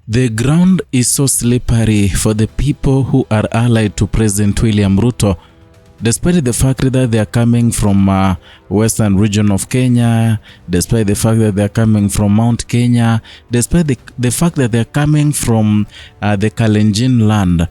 The ground is so slippery for the people who are allied to President William Ruto, despite the fact that they are coming from western region of Kenya, despite the fact that they are coming from Mount Kenya, despite the fact that they are coming from the Kalenjin land.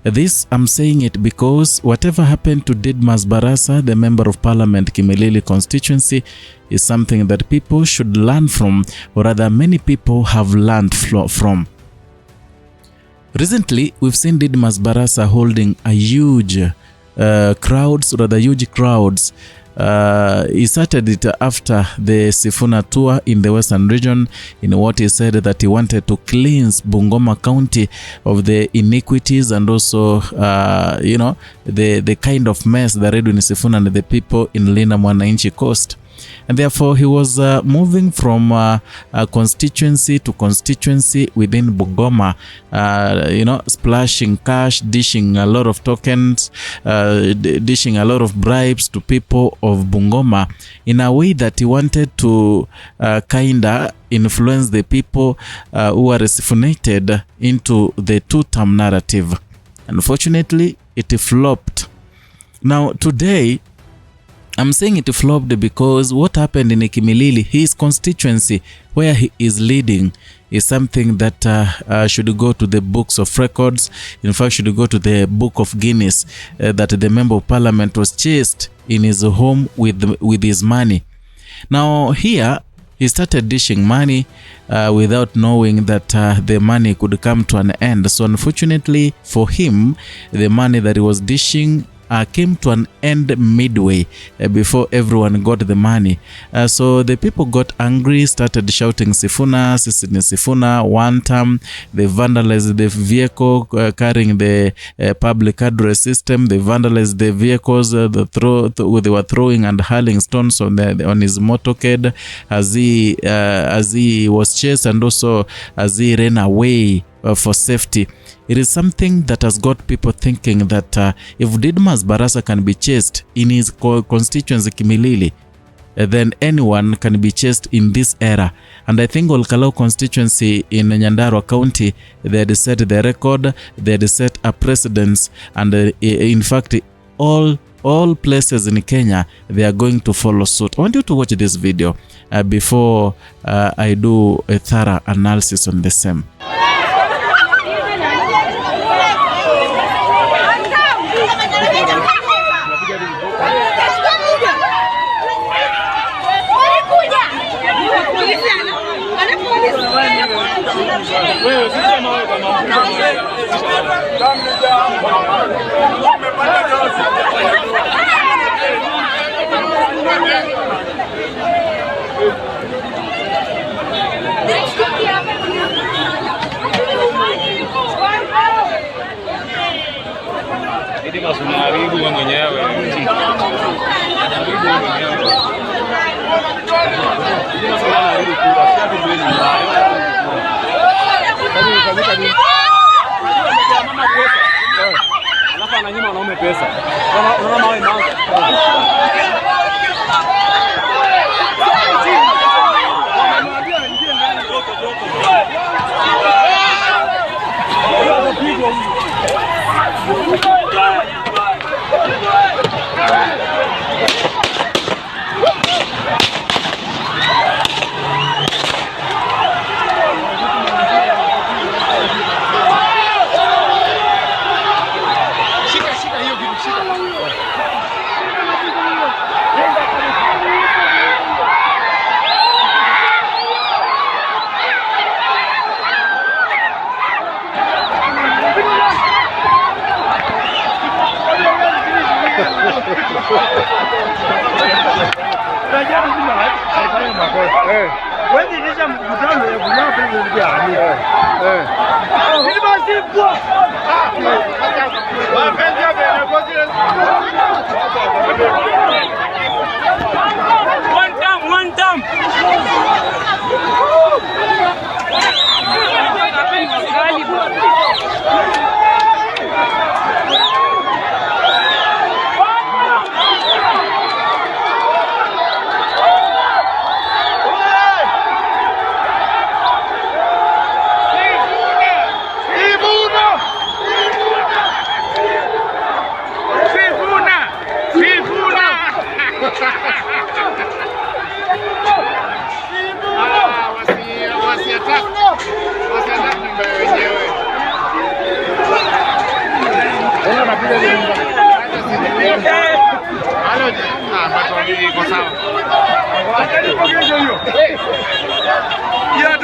This, I'm saying it because whatever happened to Didmus Barasa, the member of parliament Kimilili constituency, is something that people should learn from, or rather many people have learned from. Recently, we've seen Didmus Barasa holding a huge crowds. He started it after the Sifuna tour in the western region, in what he said that he wanted to cleanse Bungoma County of the iniquities and also the kind of mess that Edwin Sifuna and the people in Linda Mwananchi caused. And therefore he was moving from constituency to constituency within Bungoma, splashing cash, dishing a lot of tokens, dishing a lot of bribes to people of Bungoma in a way that he wanted to kinda influence the people who are sifunated into the two-term narrative. Unfortunately, it flopped. Now today, I'm saying it flopped because what happened in Kimilili, his constituency, where he is leading, is something that should go to the books of records. In fact, should go to the book of Guinness, that the member of parliament was chased in his home with his money. Now here, he started dishing money without knowing that the money could come to an end. So unfortunately for him, the money that he was dishing came to an end midway before everyone got the money. So the people got angry, started shouting Sifuna, Sifuna, one time. They vandalized the vehicle carrying the public address system. They vandalized the vehicles. They were throwing and hurling stones on his motorcade as he was chased, and also as he ran away for safety. It is something that has got people thinking that if Didmus Barasa can be chased in his constituency Kimilili, then anyone can be chased in this era. And I think Olkalau constituency in Nyandarua County, they had set the record, they had set a precedence, and in fact, all places in Kenya, they are going to follow suit. I want you to watch this video before I do a thorough analysis on the same. One time.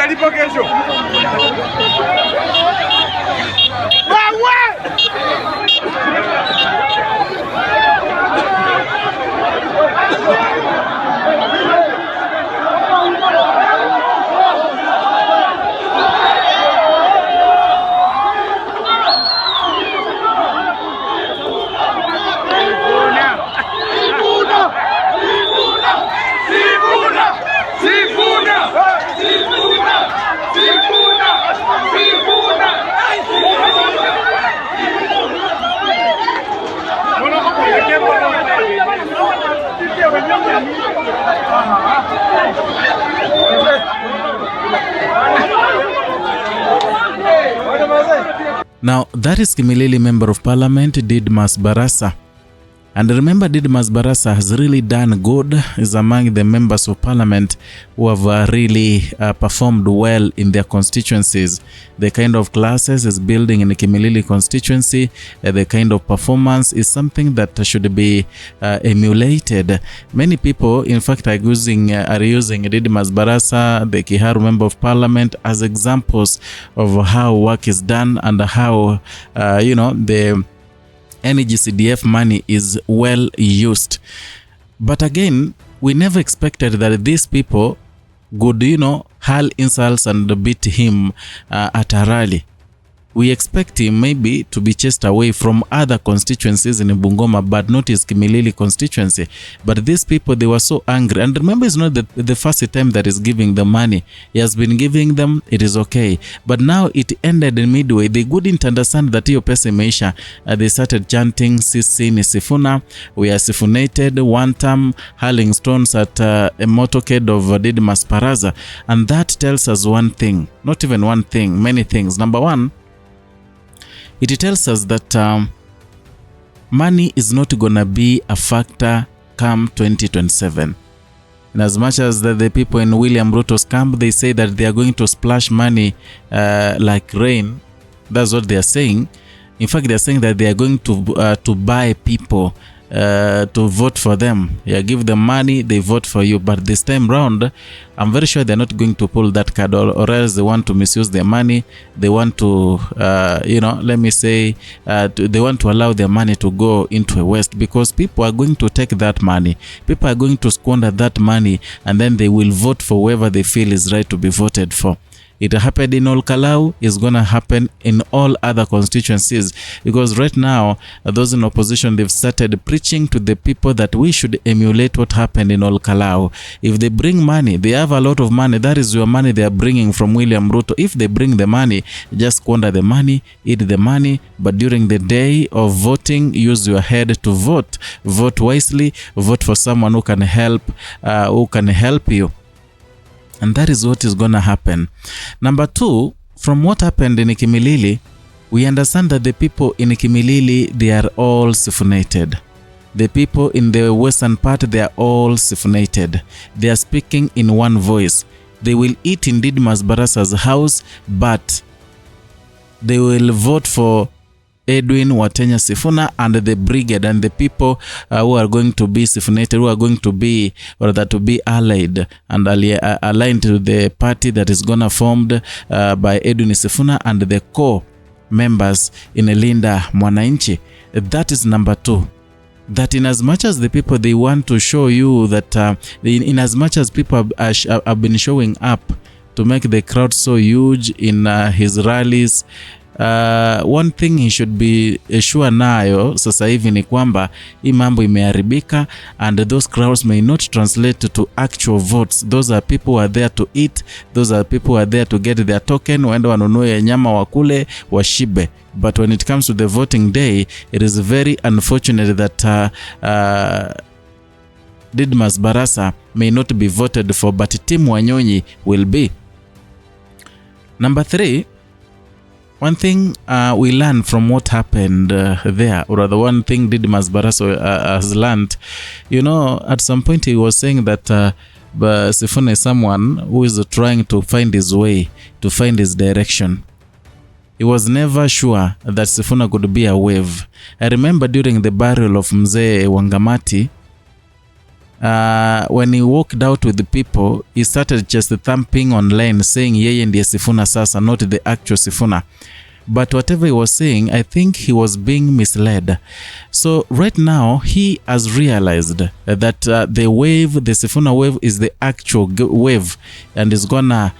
Utalipa kesho. Now, that is Kimilili Member of Parliament, Didmus Barasa. And remember, Didmus Barasa has really done good, is among the members of parliament who have really performed well in their constituencies. The kind of classes is building in the Kimilili constituency, the kind of performance is something that should be emulated. Many people, in fact, are using Didmus Barasa, the Kiharu Member of Parliament, as examples of how work is done and how, the NGCDF money is well used. But again, we never expected that these people would, hurl insults and beat him at a rally. We expect him maybe to be chased away from other constituencies in Bungoma, but not his Kimilili constituency. But these people, they were so angry. And remember, it's not the first time that he's giving the money. He has been giving them, it is okay. But now it ended in midway. They couldn't understand that hiyo pesa imeisha. They started chanting, Sisi ni Sifuna, we are Sifunated, one term, hurling stones at a motorcade of Didmus Barasa. And that tells us one thing, not even one thing, many things. Number one, it tells us that money is not going to be a factor come 2027. And as much as the people in William Ruto's camp, they say that they are going to splash money like rain. That's what they are saying. In fact, they are saying that they are going to buy people to vote for them. Yeah, give them money, they vote for you. But this time round, I'm very sure they're not going to pull that card, or else they want to misuse their money. They want to, they want to allow their money to go into a waste, because people are going to take that money. People are going to squander that money, and then they will vote for whoever they feel is right to be voted for. It happened in Ol-Kalou, is going to happen in all other constituencies, because right now, those in opposition, they've started preaching to the people that we should emulate what happened in Ol-Kalou. If they bring money, they have a lot of money. That is your money they are bringing from William Ruto. If they bring the money, just squander the money, eat the money. But during the day of voting, use your head to vote. Vote wisely. Vote for someone who can help you. And that is what is going to happen. Number two, from what happened in Kimilili, we understand that the people in Kimilili, they are all Sifunated. The people in the western part, they are all Sifunated. They are speaking in one voice. They will eat in Didmus Barasa's house, but they will vote for Edwin Watenya Sifuna and the brigade, and the people who are going to be Sifunated, who are going to be, or that to be allied and aligned to the party that is gonna formed by Edwin Sifuna and the core members in Linda Mwananchi. That is number two. That in as much as the people, they want to show you that in as much as people have been showing up to make the crowd so huge in his rallies, one thing he should be sure nayo sasa hivi ni kwamba hii mambo imeharibika, and those crowds may not translate to actual votes. Those are people who are there to eat. Those are people who are there to get their token, waende wanunue nyama wakule washibe. But when it comes to the voting day, it is very unfortunate that Didmus Barasa may not be voted for, but Tim Wanyonyi will be. Number three, one thing we learned from what happened there, or the one thing Didmus Barasa has learned, at some point he was saying that Sifuna is someone who is trying to find his way, to find his direction. He was never sure that Sifuna could be a wave. I remember during the burial of Mzee Wangamati, when he walked out with the people, he started just thumping online saying yeye ndiye Sifuna sasa, not the actual Sifuna. But whatever he was saying, I think he was being misled. So right now, he has realized that the Sifuna wave is the actual wave and is gonna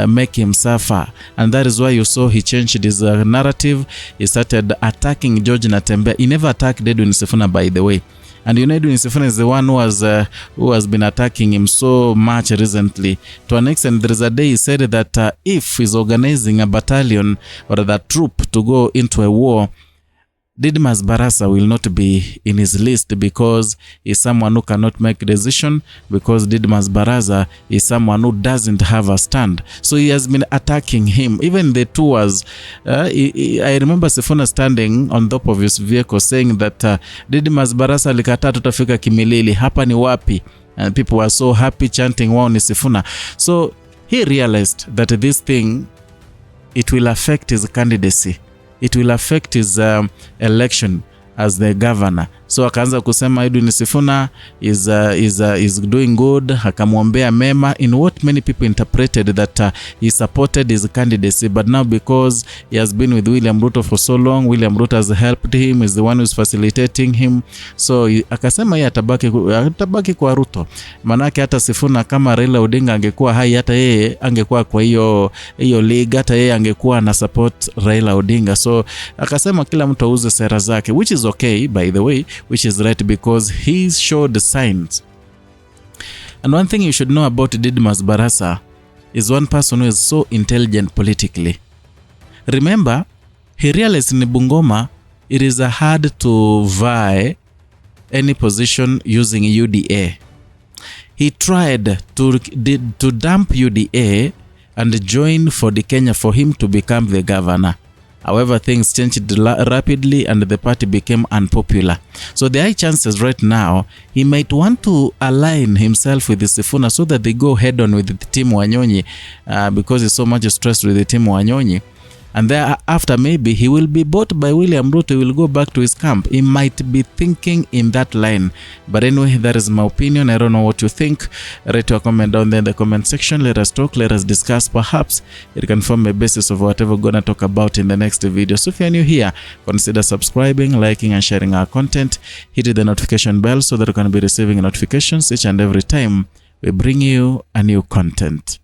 make him suffer. And that is why you saw he changed his narrative. He started attacking George Natembeya. He never attacked Edwin Sifuna, by the way. And Edwin Sifuna is the one who has been attacking him so much recently. To an extent, there is a day he said that if he's organizing a battalion or a troop to go into a war, Didmus Barasa will not be in his list because he's someone who cannot make a decision, because Didmus Barasa is someone who doesn't have a stand. So he has been attacking him. Even the tours, I remember Sifuna standing on top of his vehicle saying that Didmus Barasa alikataa tutafika Kimilili, hapa ni wapi? And people were so happy chanting wao ni Sifuna. So he realized that this thing, it will affect his candidacy. It will affect his election as the governor. So akaanza kusema Edwin Sifuna is doing good, akamwombea mema, in what many people interpreted that he supported his candidacy. But now because he has been with William Ruto for so long, William Ruto has helped him, is the one who is facilitating him. So akasema yeye atabaki kwa Ruto. Manake hata Sifuna kama Raila Odinga angekuwa hai, hata yeye angekuwa kwa hiyo league, hata yeye angekuwa na support Raila Odinga. So akasema kila mtu auze sera zake, which is okay by the way, which is right because he showed signs. And one thing you should know about Didmus Barasa is one person who is so intelligent politically. Remember, he realized in Bungoma it is hard to vie any position using UDA. He tried to dump UDA and join for the Kenya for him to become the governor. However, things changed rapidly and the party became unpopular. So there are chances right now he might want to align himself with the Sifuna so that they go head on with the team Wanyonyi because he's so much stressed with the team Wanyonyi. And thereafter, maybe he will be bought by William Ruto, he will go back to his camp. He might be thinking in that line. But anyway, that is my opinion. I don't know what you think. Write your comment down there in the comment section. Let us talk, let us discuss. Perhaps it can form a basis of whatever we're going to talk about in the next video. So if you're new here, consider subscribing, liking, and sharing our content. Hit the notification bell so that you can be receiving notifications each and every time we bring you a new content.